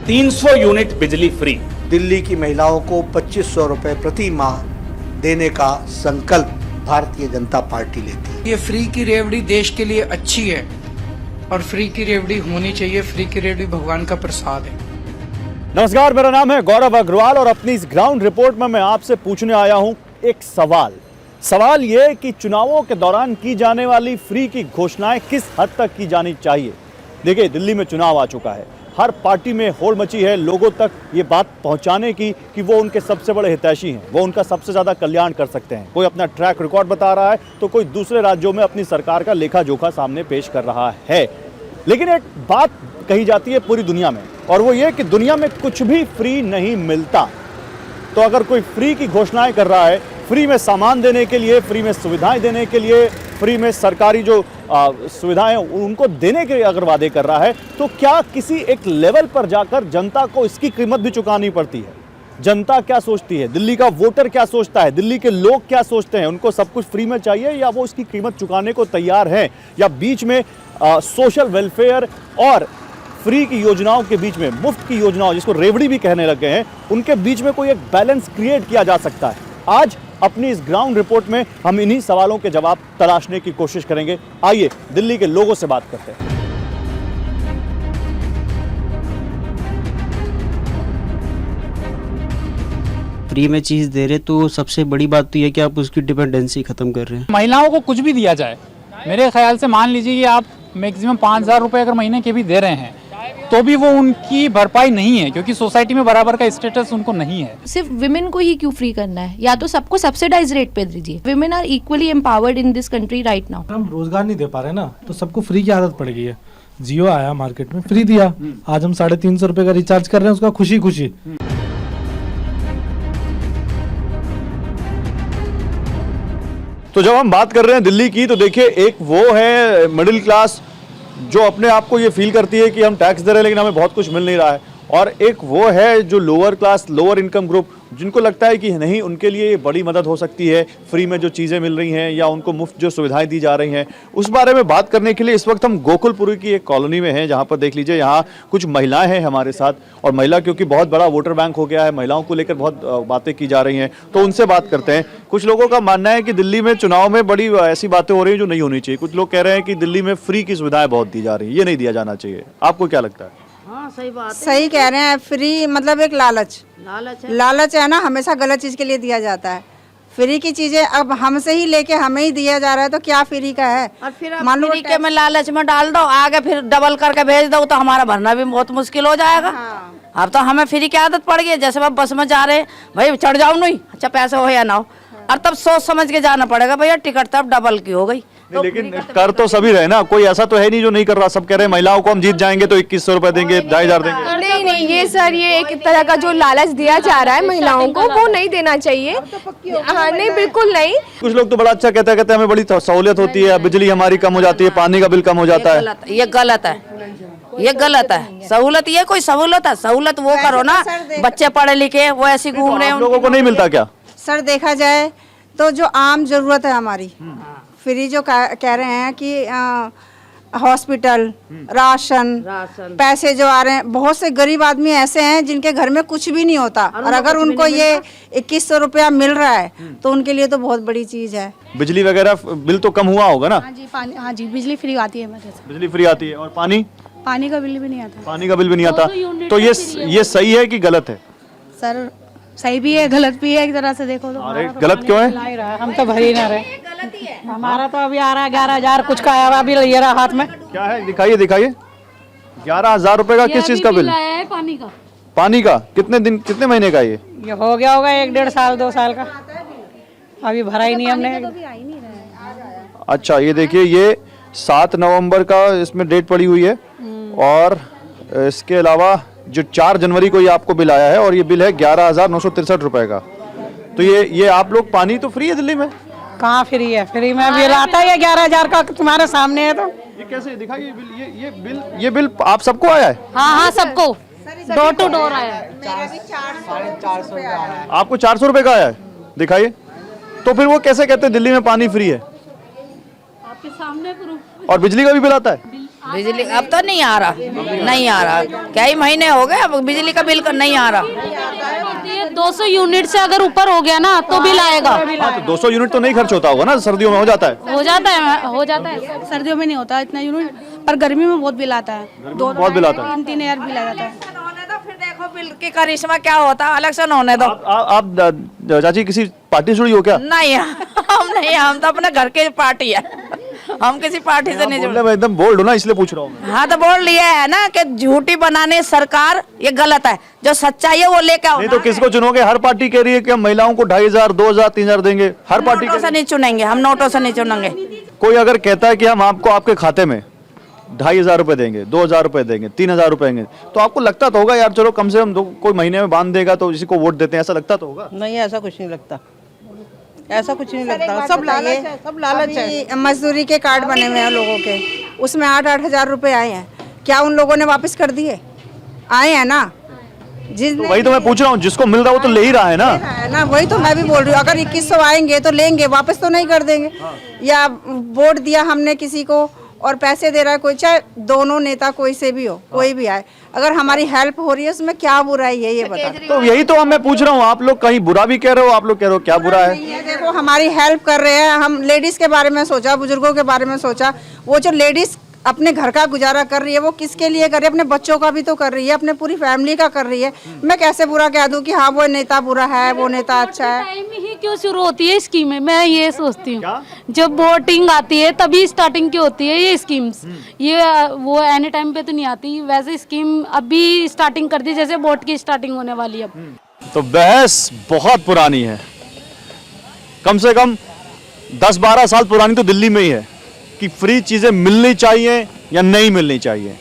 300 unit बिजली free. Delhi की महिलाओं को 2500 रुपए प्रति माह देने का संकल्प भारतीय जनता पार्टी लेती है। ये फ्री की रेवड़ी देश के लिए अच्छी है और फ्री की रेवड़ी होनी चाहिए। फ्री की रेवड़ी भगवान का प्रसाद है। नमस्कार, मेरा नाम है गौरव अग्रवाल और अपनी इस ग्राउंड रिपोर्ट में मैं आपसे पूछने आया हूं एक सवाल ये कि चुनावों के दौरान की जाने वाली फ्री की घोषणाएं किस हद तक की जानी चाहिए। देखिए, दिल्ली में चुनाव आ चुका है, हर पार्टी में होड़ मची है लोगों तक ये बात पहुंचाने की कि वो उनके सबसे बड़े हितैषी हैं, वो उनका सबसे ज़्यादा कल्याण कर सकते हैं। कोई अपना ट्रैक रिकॉर्ड बता रहा है तो कोई दूसरे राज्यों में अपनी सरकार का लेखा जोखा सामने पेश कर रहा है। लेकिन एक बात कही जाती है पूरी दुनिया में, और वो ये कि दुनिया में कुछ भी फ्री नहीं मिलता। तो अगर कोई फ्री की घोषणाएं कर रहा है, फ्री में सामान देने के लिए, फ्री में सुविधाएं देने के लिए, फ्री में सरकारी जो सुविधाएं उनको देने के अगर वादे कर रहा है, तो क्या किसी एक लेवल पर जाकर जनता को इसकी कीमत भी चुकानी पड़ती है? जनता क्या सोचती है, दिल्ली का वोटर क्या सोचता है, दिल्ली के लोग क्या सोचते हैं? उनको सब कुछ फ्री में चाहिए या वो इसकी कीमत चुकाने को तैयार हैं, या बीच में सोशल वेलफेयर और फ्री की योजनाओं के बीच में, मुफ्त की योजनाओं जिसको रेवड़ी भी कहने लग गए हैं, उनके बीच में कोई एक बैलेंस क्रिएट किया जा सकता है? आज अपनी इस ग्राउंड रिपोर्ट में हम इन्हीं सवालों के जवाब तलाशने की कोशिश करेंगे। आइए दिल्ली के लोगों से बात करते हैं। फ्री में चीज दे रहे तो सबसे बड़ी बात तो ये कि आप उसकी डिपेंडेंसी खत्म कर रहे हैं। महिलाओं को कुछ भी दिया जाए, मेरे ख्याल से मान लीजिए कि आप मैक्सिमम 5,000 रुपए अगर महीने के भी दे रहे हैं तो भी वो उनकी भरपाई नहीं है, क्योंकि सोसाइटी में बराबर का स्टेटस उनको नहीं है। सिर्फ विमेन को ही क्यों फ्री करना है? या तो सबको सब्सिडाइज रेट पे दीजिए। Women are equally empowered in this country right now. हम रोजगार नहीं दे पा रहे ना, तो सबको फ्री की आदत पड़ गई है। जियो आया मार्केट में, फ्री दिया। आज हम 350 रुपए का रिचार्ज कर रहे हैं, उसका खुशी खुशी। तो जब हम बात कर रहे हैं दिल्ली की, तो देखिए, एक वो है मिडिल क्लास जो अपने आप को ये फील करती है कि हम टैक्स दे रहे हैं लेकिन हमें बहुत कुछ मिल नहीं रहा है, और एक वो है जो lower class, lower income group, जिनको लगता है कि नहीं, उनके लिए ये बड़ी मदद हो सकती है फ्री में जो चीज़ें मिल रही हैं या उनको मुफ्त जो सुविधाएं दी जा रही हैं। उस बारे में बात करने के लिए इस वक्त हम गोकुलपुरी की एक कॉलोनी में हैं, जहां पर देख लीजिए यहाँ कुछ महिलाएं हैं हमारे साथ, और महिला क्योंकि बहुत बड़ा वोटर बैंक हो गया है, महिलाओं को लेकर बहुत बातें की जा रही हैं, तो उनसे बात करते हैं। कुछ लोगों का मानना है कि दिल्ली में चुनाव में बड़ी ऐसी बातें हो रही हैं जो नहीं होनी चाहिए। कुछ लोग कह रहे हैं कि दिल्ली में फ्री की सुविधाएं बहुत दी जा रही हैं, ये नहीं दिया जाना चाहिए। आपको क्या लगता है? हाँ, सही बात है। सही कह रहे हैं। फ्री मतलब एक लालच है ना, हमेशा गलत चीज के लिए दिया जाता है। फ्री की चीजें अब हमसे ही लेके हमें ही दिया जा रहा है, तो क्या फ्री का है? और फिर फ्री के में लालच में डाल दो, आगे फिर डबल करके भेज दो, तो हमारा भरना भी बहुत मुश्किल हो जाएगा। हाँ। अब तो हमें फ्री की आदत पड़ गई है। जैसे अब बस में जा रहे, भाई चढ़ जाओ नहीं, अच्छा पैसे हो या ना हो, और तब सोच समझ के जाना पड़ेगा। भैया टिकट तब डबल की हो गई। तो लेकिन कर तो सभी रहे ना, कोई ऐसा तो है नहीं जो नहीं कर रहा। सब कह रहे हैं महिलाओं को हम जीत जाएंगे तो 2100 रुपए देंगे, 2,500 देंगे। नहीं, ये सर, ये एक तरह का जो लालच दिया जा रहा है महिलाओं को, वो नहीं देना चाहिए। हाँ, नहीं, बिल्कुल नहीं। कुछ लोग तो बड़ा अच्छा कहते हैं हमें बड़ी सहूलियत होती है, बिजली हमारी कम हो जाती है, पानी का बिल कम हो जाता है। ये गलत है, ये गलत है। सहूलत, ये कोई सहूलत है? सहूलत वो करो ना, बच्चे पढ़े लिखे वो ऐसे घूम रहे हैं, लोगों को नहीं मिलता क्या? सर देखा जाए तो जो आम जरूरत है हमारी, फ्री जो कह रहे हैं कि हॉस्पिटल, राशन, पैसे जो आ रहे हैं, बहुत से गरीब आदमी ऐसे हैं जिनके घर में कुछ भी नहीं होता, और अगर उनको ये 2100 रुपया मिल रहा है तो उनके लिए तो बहुत बड़ी चीज है। बिजली वगैरह बिल तो कम हुआ होगा ना? हाँ जी, बिजली फ्री आती है हमारे से। बिजली फ्री आती है, और पानी का बिल भी नहीं आता। पानी का बिल भी नहीं आता। तो ये सही है कि गलत है? सर सही भी है, गलत भी है, एक तरह से देखो तो। अरे गलत क्यों है? हम तो भर ही ना रहे। हमारा तो अभी आ रहा है 11,000 कुछ का आया हुआ, अभी ले रहा हाथ में। क्या है? दिखाइए 11,000 रुपए का। किस चीज का बिल? पानी का। पानी का? कितने महीने का ये हो गया होगा 1-1.5 साल 2 साल का, अभी भरा ही नहीं हमने। अच्छा, ये देखिए, ये 7 नवंबर का इसमें डेट पड़ी हुई है, और इसके अलावा जो 4 जनवरी को ये आपको बिल आया है, और ये बिल है 11,963 रुपए का। तो ये आप लोग, पानी तो फ्री है दिल्ली में? कहाँ फ्री है? फ्री में बिल आता है 11,000 का, तुम्हारे सामने है। तो ये कैसे? दिखाइए बिल। ये बिल आप सबको आया है? हाँ, सबको डोर टू डोर आया है। आपको 400 रुपए का आया है? दिखाइए। तो फिर वो कैसे कहते हैं दिल्ली में पानी फ्री है? आपके सामने प्रूफ। और बिजली का भी बिल आता है? बिजली अब तो नहीं आ रहा, नहीं आ रहा, कई महीने हो गए अब बिजली का बिल नहीं आ रहा। 200 यूनिट से अगर ऊपर हो गया ना तो बिल आएगा। हाँ, तो 200 यूनिट तो नहीं खर्च होता होगा ना, सर्दियों में हो जाता है। हो जाता है। सर्दियों में नहीं होता इतना यूनिट, पर गर्मी में बहुत बिल आता है। बहुत बिल आता है। 3-3 हजार बिल आ जाता है। फिर देखो बिल की करिश्मा क्या होता है, इलेक्शन होने दो। आप चाची किसी पार्टी से जुड़ी हो क्या? नहीं हम नहीं, हम तो अपने घर के पार्टी है, हम किसी पार्टी से नहीं जुड़े। मैं एकदम बोल्ड हूँ ना, इसलिए पूछ रहा हूँ। हाँ तो बोल लिया है ना कि झूठी बनाने सरकार, ये गलत है, जो सच्चाई है वो लेके आओ। नहीं तो किसको चुनोगे? हर पार्टी कह रही है कि हम महिलाओं को 2500, 2000, 3000 देंगे। हर पार्टी नोटों से नहीं चुनेंगे, हम नोटों से नहीं चुनेंगे। कोई अगर कहता है कि हम आपको आपके खाते में 2500 रुपए देंगे, 2000 रुपए देंगे, 3000 रुपए देंगे, तो आपको लगता तो होगा यार चलो कम से कम कोई महीने में बांध देगा तो इसी को वोट देते हैं, ऐसा लगता तो होगा? नहीं, ऐसा कुछ नहीं लगता, ऐसा कुछ नहीं लगता। सब लालच है, सब लालच है। मजदूरी के कार्ड बने हुए हैं लोगों के, उसमें 8-8 हजार रुपए आए हैं, क्या उन लोगों ने वापस कर दिए? आए हैं ना। तो वही तो मैं पूछ रहा हूँ, जिसको मिल रहा है वो तो ले ही रहा है ना। वही तो मैं भी बोल रही हूँ, अगर 2100 आएंगे तो लेंगे, वापस तो नहीं कर देंगे। या वोट दिया हमने किसी को और पैसे दे रहा है कोई, चाहे दोनों नेता कोई से भी हो, कोई भी आए, अगर हमारी हेल्प हो रही है उसमें क्या बुराई है, ये बता। तो यही तो मैं पूछ रहा हूँ, आप लोग कहीं बुरा भी कह रहे हो, आप लोग कह रहे हो क्या बुरा है? देखो हमारी हेल्प कर रहे हैं, हम लेडीज के बारे में सोचा, बुजुर्गों के बारे में सोचा। वो जो लेडीज अपने घर का गुजारा कर रही है वो किसके लिए कर रही है? अपने बच्चों का भी तो कर रही है, अपने पूरी फैमिली का कर रही है। मैं कैसे बुरा कह दूं कि हाँ वो नेता बुरा है, वो नेता अच्छा है? टाइम ही क्यों शुरू होती है स्कीमें, मैं ये सोचती हूँ। जब वोटिंग आती है तभी स्टार्टिंग की होती है ये स्कीम्स, ये वो एनी टाइम पे तो नहीं आती। वैसे स्कीम अभी स्टार्टिंग कर दी, जैसे वोट की स्टार्टिंग होने वाली है अब। तो बहस बहुत पुरानी है, कम से कम 10-12 साल पुरानी तो दिल्ली में ही है कि फ्री चीजें मिलनी चाहिए या नहीं मिलनी चाहिए।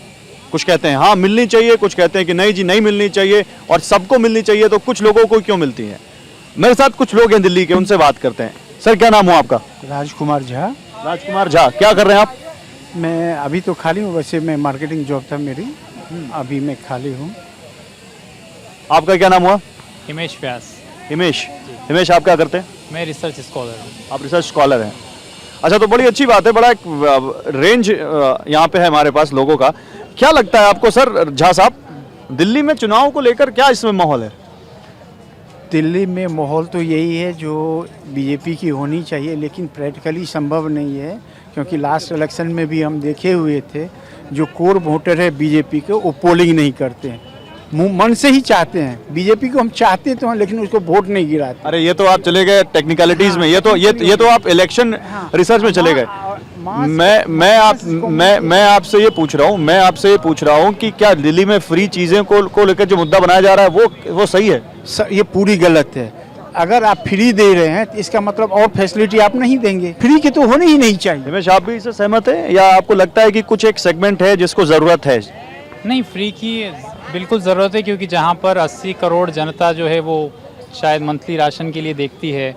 कुछ कहते हैं हाँ मिलनी चाहिए, कुछ कहते हैं कि नहीं जी नहीं मिलनी चाहिए, और सबको मिलनी चाहिए तो कुछ लोगों को क्यों मिलती है। मेरे साथ कुछ लोग हैं दिल्ली के, उनसे बात करते हैं। सर क्या नाम हो आपका? राजकुमार झा। राजकुमार झा, क्या कर रहे हैं आप? मैं अभी तो खाली हूँ, वैसे मैं मार्केटिंग जॉब था मेरी, अभी मैं खाली हूँ। आपका क्या नाम हुआ? हिमेश व्यास। हिमेश आप क्या करते हैं? मैं रिसर्च स्कॉलर हूँ। आप रिसर्च स्कॉलर हैं, अच्छा तो बड़ी अच्छी बात है। बड़ा एक रेंज यहाँ पे है हमारे पास लोगों का। क्या लगता है आपको सर झा साहब, दिल्ली में चुनाव को लेकर क्या इसमें माहौल है? दिल्ली में माहौल तो यही है जो बीजेपी की होनी चाहिए, लेकिन प्रैक्टिकली संभव नहीं है, क्योंकि लास्ट इलेक्शन में भी हम देखे हुए थे जो कोर वोटर है बीजेपी के वो पोलिंग नहीं करते हैं, मन से ही चाहते हैं बीजेपी को। हम चाहते तो हैं लेकिन उसको वोट नहीं गिराते। अरे ये तो आप चले गए टेक्निकलिटीज में, ये तो आप इलेक्शन रिसर्च में चले गए। मैं आपसे ये पूछ रहा हूँ कि क्या दिल्ली में फ्री चीजें को लेकर जो मुद्दा बनाया जा रहा है वो सही है? ये पूरी गलत है। अगर आप फ्री दे रहे हैं तो इसका मतलब और फैसिलिटी आप नहीं देंगे, फ्री की तो होनी ही नहीं चाहिए। हिमेश आप भी इससे सहमत है या आपको लगता है कि कुछ एक सेगमेंट है जिसको जरूरत है? नहीं, फ्री की बिल्कुल ज़रूरत है, क्योंकि जहाँ पर 80 करोड़ जनता जो है वो शायद मंथली राशन के लिए देखती है,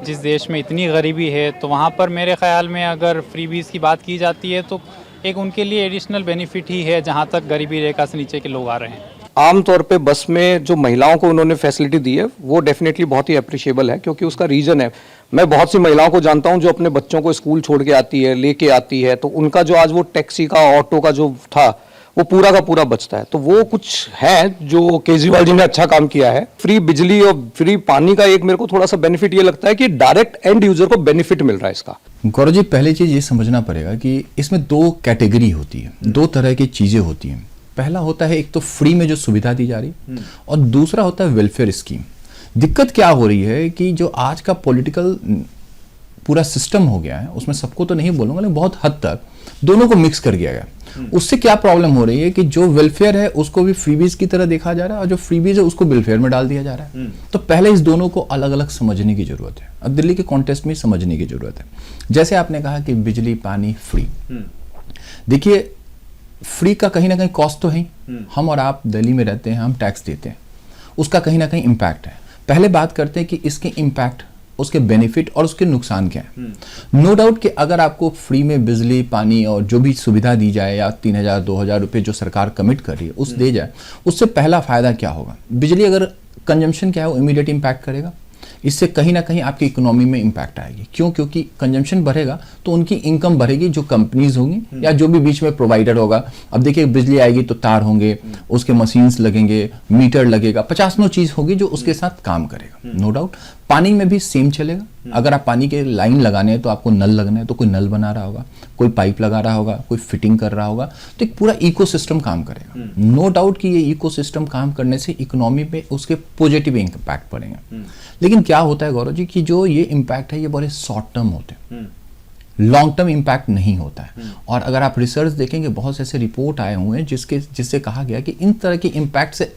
जिस देश में इतनी गरीबी है, तो वहाँ पर मेरे ख्याल में अगर फ्रीबीज़ की बात की जाती है तो एक उनके लिए एडिशनल बेनिफिट ही है जहाँ तक गरीबी रेखा से नीचे के लोग आ रहे हैं। आमतौर पे बस में जो महिलाओं को उन्होंने फैसिलिटी दी है वो डेफिनेटली बहुत ही अप्रिशिएबल है, क्योंकि उसका रीज़न है, मैं बहुत सी महिलाओं को जानता हूं जो अपने बच्चों को स्कूल छोड़ के आती है, लेके आती है, तो उनका जो आज वो टैक्सी का ऑटो का जो था वो पूरा का पूरा बचता है। तो वो कुछ है जो केजरीवाल जी ने अच्छा काम किया है। फ्री बिजली और फ्री पानी का एक मेरे को थोड़ा सा बेनिफिट ये लगता है कि डायरेक्ट एंड यूजर को बेनिफिट मिल रहा है इसका। गौरव जी, पहले चीज ये समझना पड़ेगा कि इसमें दो कैटेगरी होती है, दो तरह की चीजें होती हैं। पहला होता है एक तो फ्री में जो सुविधा दी जा रही है, और दूसरा होता है वेलफेयर स्कीम। दिक्कत क्या हो रही है कि जो आज का पॉलिटिकल पूरा सिस्टम हो गया है, उसमें सबको तो नहीं बोलूंगा लेकिन बहुत हद तक दोनों को मिक्स कर दिया गया। उससे क्या प्रॉब्लम हो रही है कि जो वेलफेयर है उसको भी फ्रीबीज की तरह देखा जा रहा है, और जो फ्रीबीज है उसको वेलफेयर में डाल दिया जा रहा है। तो पहले इस दोनों को अलग अलग समझने की जरूरत है, अब दिल्ली के कॉन्टेस्ट में समझने की जरूरत है। जैसे आपने कहा कि बिजली पानी फ्री, देखिए फ्री का कहीं ना कहीं कॉस्ट तो है, हम और आप दिल्ली में रहते हैं, हम टैक्स देते हैं, उसका कहीं ना कहीं इम्पैक्ट है। पहले बात करते हैं कि इसके इम्पैक्ट, उसके बेनिफिट और उसके नुकसान क्या है। नो डाउट कि अगर आपको फ्री में बिजली पानी और जो भी सुविधा दी जाए, या 3000-2000 रुपए जो सरकार कमिट कर रही है उस दे जाए, उससे पहला फायदा क्या होगा? बिजली अगर कंजम्पशन क्या है वो इमीडिएट इम्पैक्ट करेगा, इससे कहीं ना कहीं आपकी इकोनॉमी में इम्पैक्ट आएगी। क्यों? क्योंकि कंजम्पशन बढ़ेगा तो उनकी इनकम बढ़ेगी, जो कंपनीज होंगी या जो भी बीच में प्रोवाइडर होगा। अब देखिए बिजली आएगी तो तार होंगे, उसके मशीन्स लगेंगे, मीटर लगेगा, 50 चीज होगी जो उसके साथ काम करेगा। नो डाउट पानी में भी सेम चलेगा। अगर आप पानी के लाइन लगाने हैं तो आपको नल लगना है, तो कोई नल बना रहा होगा, कोई पाइप लगा रहा होगा, कोई फिटिंग कर रहा होगा, तो एक पूरा इकोसिस्टम काम करेगा। नो डाउट कि ये इकोसिस्टम काम करने से इकोनॉमी पे उसके पॉजिटिव इंपैक्ट पड़ेंगे। लेकिन क्या होता है गौरव जी कि जो ये इंपैक्ट है ये बड़े शॉर्ट टर्म होते हैं, लॉन्ग टर्म इंपैक्ट नहीं होता है। और अगर आप रिसर्च देखेंगे बहुत से ऐसे रिपोर्ट आए हुए हैं जिससे कहा गया कि इन तरह के इंपैक्ट से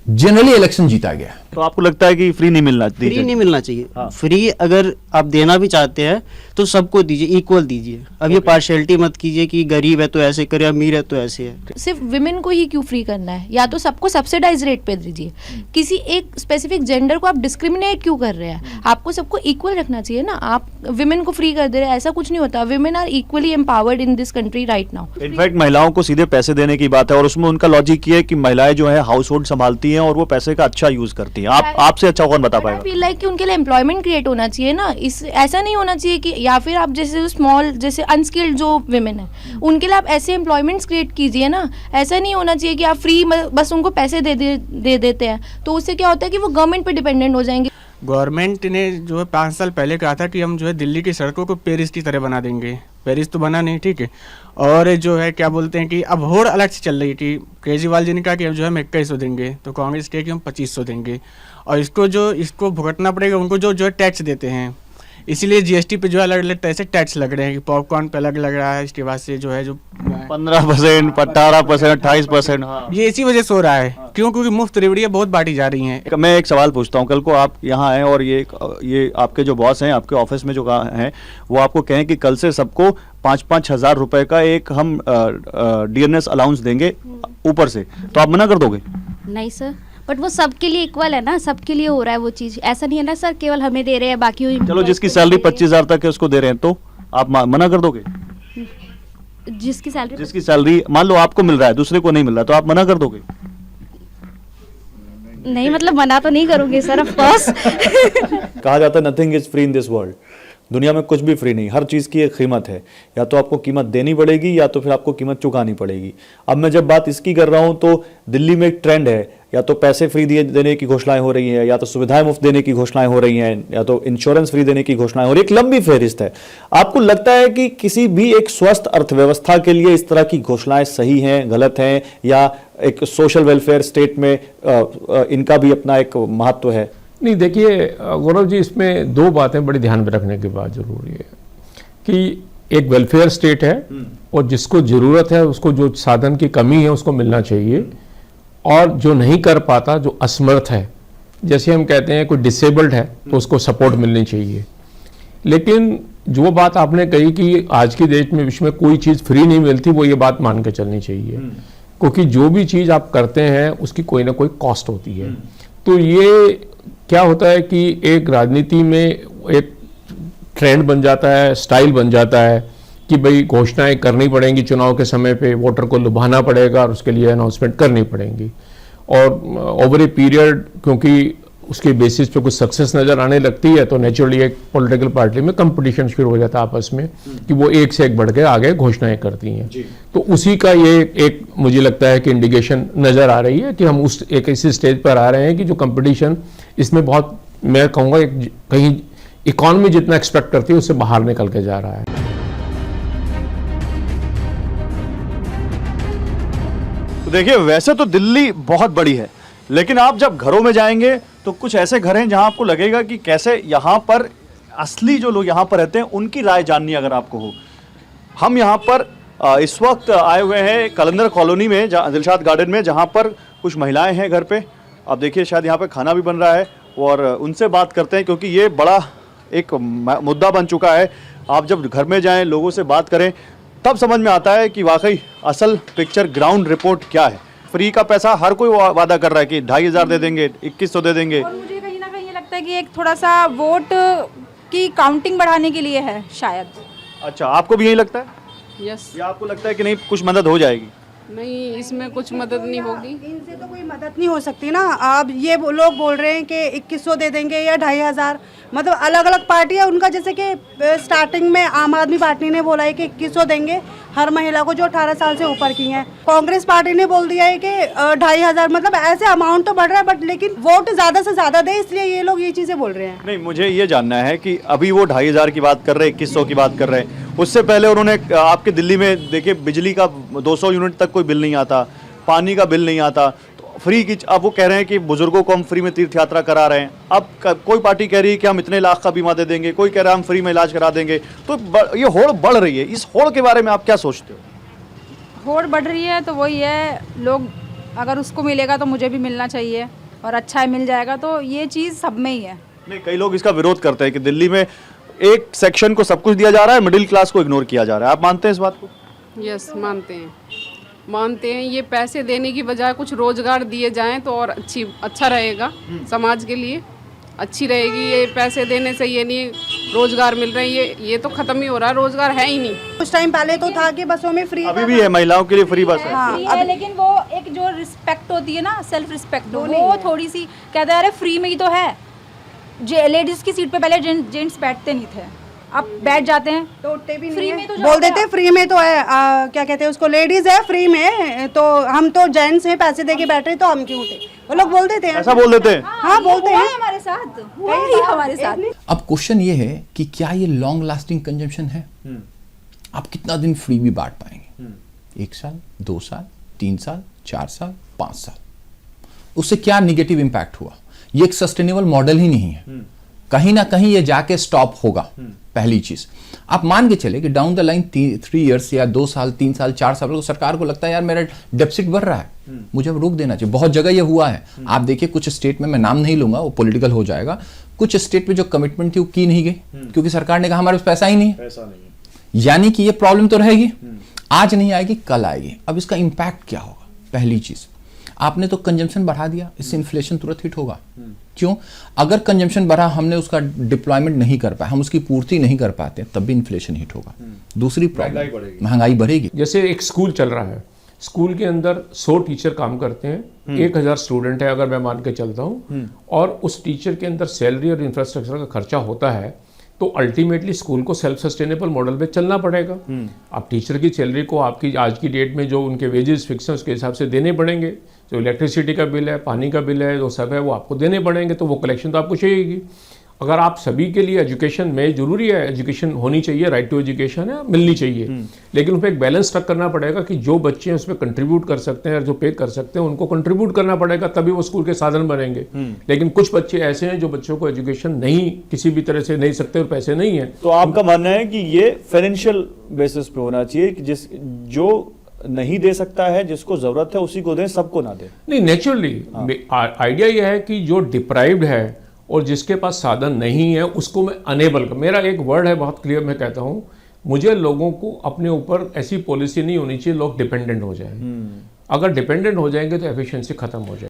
जनरली इलेक्शन जीता गया। तो आपको लगता है कि फ्री नहीं मिलना चाहिए? फ्री नहीं मिलना चाहिए। फ्री अगर आप देना भी चाहते हैं तो सबको दीजिए, इक्वल दीजिए। अब ये पार्शियलिटी मत कीजिए कि गरीब है तो ऐसे करे, अमीर है तो ऐसे है। सिर्फ विमेन को ही क्यों फ्री करना है? या तो सबको सब्सिडाइज रेट पे दीजिए। किसी एक स्पेसिफिक जेंडर को आप डिस्क्रिमिनेट क्यों कर रहे हैं? आपको सबको इक्वल रखना चाहिए ना। आप विमेन को फ्री कर दे रहे हैं, ऐसा कुछ नहीं होता। Women are equally empowered in this country right now. In fact महिलाओं को सीधे पैसे देने की बात है और उसमें उनका लॉजिक ये है कि महिलाएं जो है हाउस होल्ड संभालती हैं और वो पैसे का अच्छा यूज करती हैं। आपसे अच्छा कौन बता पाएगा? फील लाइक कि उनके लिए एम्प्लॉयमेंट क्रिएट होना चाहिए ना। इस ऐसा नहीं होना चाहिए कि या फिर आप जैसे स्मॉल जैसे अनस्किल्ड जो विमेन है उनके लिए आप ऐसे एम्प्लॉयमेंट्स क्रिएट कीजिए ना। ऐसा नहीं होना चाहिए कि आप फ्री बस उनको पैसे दे देते हैं, तो उससे क्या होता है कि वो गवर्नमेंट पे डिपेंडेंट हो जाएंगे। गवर्नमेंट ने जो है 5 साल पहले कहा था कि हम जो है दिल्ली की सड़कों को पेरिस की तरह बना देंगे। पेरिस तो बना नहीं, ठीक है। और जो है क्या बोलते हैं कि अब होड़ अलग से चल रही थी। केजरीवाल जी ने कहा कि अब जो है हम 2100 देंगे, तो कांग्रेस कहे कि हम 2500 देंगे। और इसको भुगतना पड़ेगा उनको जो है टैक्स देते हैं। इसीलिए जीएसटी पे जो है अलग अलग तरह से टैक्स लग रहे हैं कि पॉपकॉर्न पे अलग लग रहा है, इसके बाद से जो है जो 15%, 18%, 28%। हाँ। ये इसी वजह से हो रहा है। क्यों? क्योंकि मुफ्त रेवड़ियाँ बहुत बांटी जा रही हैं। मैं एक सवाल पूछता हूँ, कल को आप यहाँ आए और ये आपके जो बॉस हैं आपके ऑफिस में जो हैं वो आपको कहें कि कल से सबको 5-5 हज़ार रुपए का एक हम डीएनएस अलाउंस देंगे ऊपर से, तो आप मना कर दोगे? नहीं सर, बट वो सबके लिए इक्वल है ना, सबके लिए हो रहा है वो चीज। ऐसा नहीं है ना सर केवल हमें दे रहे हैं बाकी। चलो जिसकी सैलरी 25,000 तक है उसको दे रहे हैं तो आप मना कर दोगे? जिसकी सैलरी मान लो आपको मिल रहा है दूसरे को नहीं मिल रहा तो आप मना कर दोगे? नहीं मतलब मना तो नहीं करूंगी सर, ऑफ कोर्स। कहा जाता है nothing is free in this world. दुनिया में कुछ भी फ्री नहीं, हर चीज़ की एक कीमत है। या तो आपको कीमत देनी पड़ेगी या तो फिर आपको कीमत चुकानी पड़ेगी। अब मैं जब बात इसकी कर रहा हूँ तो दिल्ली में एक ट्रेंड है, या तो पैसे फ्री देने की घोषणाएं हो रही हैं, या तो सुविधाएं मुफ्त देने की घोषणाएं हो रही हैं, या तो इंश्योरेंस फ्री देने की घोषणाएं हो रही है। एक लंबी फहरिस्त है। आपको लगता है कि किसी भी एक स्वस्थ अर्थव्यवस्था के लिए इस तरह की घोषणाएं सही हैं, गलत हैं, या एक सोशल वेलफेयर स्टेट में इनका भी अपना एक महत्व है? नहीं, देखिए गौरव जी, इसमें 2 बातें बड़ी ध्यान में रखने की बात जरूरी है कि एक वेलफेयर स्टेट है और जिसको ज़रूरत है उसको जो साधन की कमी है उसको मिलना चाहिए, और जो नहीं कर पाता, जो असमर्थ है, जैसे हम कहते हैं कोई डिसेबल्ड है तो उसको सपोर्ट मिलनी चाहिए। लेकिन जो बात आपने कही कि आज के देश में विश्व में कोई चीज़ फ्री नहीं मिलती, वो ये बात मान के चलनी चाहिए, क्योंकि जो भी चीज़ आप करते हैं उसकी कोई ना कोई कॉस्ट होती है। तो ये क्या होता है कि एक राजनीति में एक ट्रेंड बन जाता है, स्टाइल बन जाता है कि भाई घोषणाएं करनी पड़ेंगी चुनाव के समय पे, वोटर को लुभाना पड़ेगा और उसके लिए अनाउंसमेंट करनी पड़ेंगी। और ओवर ए पीरियड क्योंकि उसके बेसिस पे कुछ सक्सेस नज़र आने लगती है तो नेचुरली एक पॉलिटिकल पार्टी में कंपटीशन शुरू हो जाता है आपस में कि वो एक से एक बढ़ के आगे घोषणाएं करती हैं। तो उसी का ये एक मुझे लगता है कि इंडिकेशन नज़र आ रही है कि हम उस एक ऐसी स्टेज पर आ रहे हैं कि जो कंपटीशन इसमें बहुत, मैं कहूँगा कहीं इकॉनमी जितना एक्सपेक्ट करती है उससे बाहर निकल के जा रहा है। तो देखिए वैसे तो दिल्ली बहुत बड़ी है, लेकिन आप जब घरों में जाएंगे तो कुछ ऐसे घर हैं जहां आपको लगेगा कि कैसे यहाँ पर असली जो लोग यहाँ पर रहते हैं उनकी राय जाननी अगर आपको हो। हम यहाँ पर इस वक्त आए हुए हैं कलंदर कॉलोनी में, दिलशाद गार्डन में, जहाँ पर कुछ महिलाएं हैं घर पे। अब देखिए शायद यहाँ पे खाना भी बन रहा है और उनसे बात करते हैं, क्योंकि ये बड़ा एक मुद्दा बन चुका है। आप जब घर में जाएं, लोगों से बात करें, तब समझ में आता है कि वाकई असल पिक्चर, ग्राउंड रिपोर्ट क्या है। फ्री का पैसा हर कोई वादा कर रहा है कि 2,500 दे देंगे, 2,100 दे देंगे। और मुझे कहीं ना कहीं ये लगता है कि एक थोड़ा सा वोट की काउंटिंग बढ़ाने के लिए है शायद। अच्छा, आपको भी यही लगता है? यस। या आपको लगता है कि नहीं कुछ मदद हो जाएगी? नहीं, इसमें कुछ मदद नहीं होगी। इनसे तो कोई मदद नहीं हो सकती ना। अब ये लोग बोल रहे हैं कि 2100 दे देंगे या 2500, मतलब अलग अलग पार्टी है उनका। जैसे कि स्टार्टिंग में आम आदमी पार्टी ने बोला है कि 2100 देंगे हर महिला को जो 18 साल से ऊपर की हैं। कांग्रेस पार्टी ने बोल दिया है कि 2500, मतलब ऐसे अमाउंट तो बढ़ रहा है बट लेकिन वोट ज़्यादा से ज़्यादा दे, इसलिए ये लोग ये चीज़ें बोल रहे हैं। नहीं, मुझे ये जानना है कि अभी वो 2500 की बात कर रहे हैं, 2100 की बात कर रहे हैं, उससे पहले उन्होंने आपके दिल्ली में देखिए बिजली का 200 यूनिट तक कोई बिल नहीं आता, पानी का बिल नहीं आता, तो फ्री की। अब वो कह रहे हैं कि बुजुर्गों को हम फ्री में तीर्थ यात्रा करा रहे हैं। अब कोई पार्टी कह रही है कि हम इतने लाख का बीमा दे देंगे, कोई कह रहा है हम फ्री में इलाज करा देंगे। तो ये होड़ बढ़ रही है, इस होड़ के बारे में आप क्या सोचते हो? होड़ बढ़ रही है तो वही है, लोग अगर उसको मिलेगा तो मुझे भी मिलना चाहिए और अच्छा मिल जाएगा, तो ये चीज़ सब में ही है। नहीं, कई लोग इसका विरोध करते हैं कि दिल्ली में एक सेक्शन को सब कुछ दिया जा रहा है, मिडिल क्लास को इग्नोर किया जा रहा है। आप मानते हैं इस बात को? यस, मानते हैं। ये पैसे देने की बजाय कुछ रोजगार दिए जाएं तो और अच्छा रहेगा, समाज के लिए अच्छी रहेगी। ये पैसे देने से ये नहीं रोजगार मिल रहे हैं, ये तो खत्म ही हो रहा है, रोजगार है ही नहीं। कुछ टाइम पहले तो था कि बसों में फ्री, अभी भी है, महिलाओं के लिए फ्री बस है। हाँ, है, लेकिन वो एक जो रिस्पेक्ट होती है ना, सेल्फ रिस्पेक्ट, वो थोड़ी सी कहते हैं अरे फ्री में ही तो है। लेडीज की सीट पे पहले जेंट्स बैठते नहीं थे, अब बैठ जाते हैं, तो उठते भी फ्री नहीं में तो बोल देते फ्री में तो है। क्या कहते हैं उसको, लेडीज है फ्री में, तो हम तो जेंट्स हैं पैसे दे के बैठे, तो हम क्यों उठे? वो लोग बोल देते हैं, ऐसा बोल देते हैं। हाँ बोलते हैं हमारे साथ, हमारे साथ। अब क्वेश्चन ये है कि क्या ये लॉन्ग लास्टिंग कंजम्पशन है? आप कितना दिन फ्री भी बांट पाएंगे? 1 साल, 2 साल, 3 साल, 4 साल, 5 साल? उससे क्या निगेटिव इंपैक्ट हुआ? ये एक सस्टेनेबल मॉडल ही नहीं है। कहीं ना कहीं ये जाके स्टॉप होगा। पहली चीज आप मान के चले कि डाउन द लाइन 3 इयर्स या 2 साल, 3 साल, 4 साल तो सरकार को लगता है यार मेरा डेफिसिट बढ़ रहा है, मुझे अब रोक देना चाहिए। बहुत जगह ये हुआ है। आप देखिए कुछ स्टेट में, मैं नाम नहीं लूंगा, वो पॉलिटिकल हो जाएगा, कुछ स्टेट में जो कमिटमेंट थी वो की नहीं गई क्योंकि सरकार ने कहा हमारे पास पैसा ही नहीं है। यानी कि ये प्रॉब्लम तो रहेगी, आज नहीं आएगी, कल आएगी। अब इसका इंपैक्ट क्या होगा? पहली चीज, आपने तो कंजम्पशन बढ़ा दिया, इससे इन्फ्लेशन तुरंत हिट होगा। क्यों? अगर कंजम्पशन बढ़ा, हमने उसका डिप्लॉयमेंट नहीं कर पाया, हम उसकी पूर्ति नहीं कर पाते, तब भी इन्फ्लेशन हिट होगा। दूसरी प्रॉब्लम, महंगाई बढ़ेगी। जैसे एक स्कूल चल रहा है, स्कूल के अंदर 100 टीचर काम करते हैं, 1000 स्टूडेंट है अगर मैं मान के चलता हूँ, और उस टीचर के अंदर सैलरी और इंफ्रास्ट्रक्चर का खर्चा होता है, तो अल्टीमेटली स्कूल को सेल्फ सस्टेनेबल मॉडल पे चलना पड़ेगा। अब टीचर की सैलरी को आपकी आज की डेट में जो उनके वेजेस फिक्स हैं उसके हिसाब से देने पड़ेंगे। जो इलेक्ट्रिसिटी का बिल है, पानी का बिल है, जो सब है वो आपको देने पड़ेंगे, तो वो कलेक्शन तो आपको चाहिए। अगर आप सभी के लिए एजुकेशन में जरूरी है, एजुकेशन होनी चाहिए, राइट टू एजुकेशन है, मिलनी चाहिए, लेकिन उस पर एक बैलेंस स्ट्रक करना पड़ेगा कि जो बच्चे हैं उसमें कंट्रीब्यूट कर सकते हैं और जो पे कर सकते हैं उनको कंट्रीब्यूट करना पड़ेगा, तभी वो स्कूल के साधन बनेंगे। लेकिन कुछ बच्चे ऐसे हैं जो बच्चों को एजुकेशन नहीं किसी भी तरह से नहीं सकते और पैसे नहीं है। तो आपका मानना है कि ये फाइनेंशियल बेसिस पे होना चाहिए कि जो नहीं दे सकता है, जिसको जरूरत है उसी को दें, सबको ना दें। नहीं, नेचुरली आइडिया यह है कि जो डिप्राइव्ड है और जिसके पास साधन नहीं है उसको मैं अनेबल कर। मेरा एक वर्ड है बहुत क्लियर, मैं कहता हूँ मुझे लोगों को अपने ऊपर ऐसी पॉलिसी नहीं होनी चाहिए लोग डिपेंडेंट हो जाए। अगर डिपेंडेंट हो जाएंगे तो एफिशिएंसी खत्म हो जाएगी।